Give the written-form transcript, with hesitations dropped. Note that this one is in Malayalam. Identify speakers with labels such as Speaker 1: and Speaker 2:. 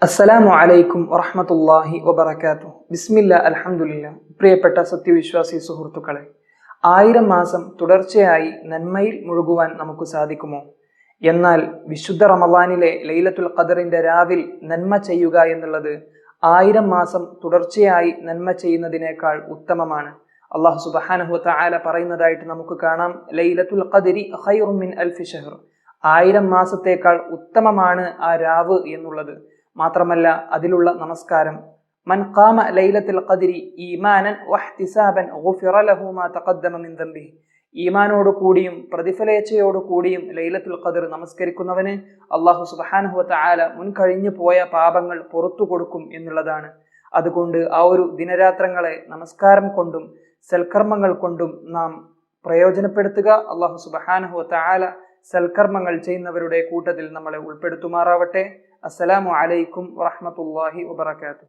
Speaker 1: അസ്സലാമു അലൈക്കും വറഹ്മത്തുള്ളാഹി വബറകാതുഹു. ബിസ്മില്ലാ അൽഹംദുലില്ലാ. പ്രിയപ്പെട്ട സത്യവിശ്വാസി സുഹൃത്തുക്കളെ, 1000 മാസം തുടർച്ചയായി നന്മയിൽ മുഴുകുവാൻ നമുക്ക് സാധിക്കുമോ? എന്നാൽ വിശുദ്ധ റമളാനിലെ ലൈലത്തുൽ ഖദറിന്റെ രാവിൽ നന്മ ചെയ്യുക എന്നുള്ളത് 1000 മാസം തുടർച്ചയായി നന്മ ചെയ്യുന്നതിനേക്കാൾ ഉത്തമമാണ്. അല്ലാഹു സുബ്ഹാനഹു വ തആല പറയുന്നതായിട്ട് നമുക്ക് കാണാം, ലൈലത്തുൽ ഖദരി ഖൈറും മിൻ അൽഫി ശഹർ. 1000 മാസത്തേക്കാൾ ഉത്തമമാണ് ആ രാവ് എന്നുള്ളത്. മാത്രമല്ല, അതിലുള്ള നമസ്കാരം, മൻ ഖാമ ലൈലത്തുൽ ഖദ്രി ഈമാനൻ വഹ്തിസാബൻ ഗുഫിറ ലഹു മാ തഖദ്ദമ മിൻ ദംബിഹി. ഈമാനോട് കൂടിയും പ്രതിഫലേച്ഛയോട് കൂടിയും ലൈലത്തുൽ ഖദർ നമസ്കരിക്കുന്നവന് അല്ലാഹു സുബ്ഹാനഹു വ തആല മുൻകഴിഞ്ഞു പോയ പാപങ്ങൾ പുറത്തു കൊടുക്കും എന്നുള്ളതാണ്. അതുകൊണ്ട് ആ ഒരു ദിനരാത്രങ്ങളെ നമസ്കാരം കൊണ്ടും സൽക്കർമ്മങ്ങൾ കൊണ്ടും നാം പ്രയോജനപ്പെടുത്തുക. അല്ലാഹു സുബ്ഹാനഹു വ തആല സൽക്കർമ്മങ്ങൾ ചെയ്യുന്നവരുടെ കൂട്ടത്തിൽ നമ്മളെ ഉൾപ്പെടുത്തുമാറാവട്ടെ. അസ്സലാമു അലൈക്കും വറഹ്മത്തുള്ളാഹി വബറകാതുഹു.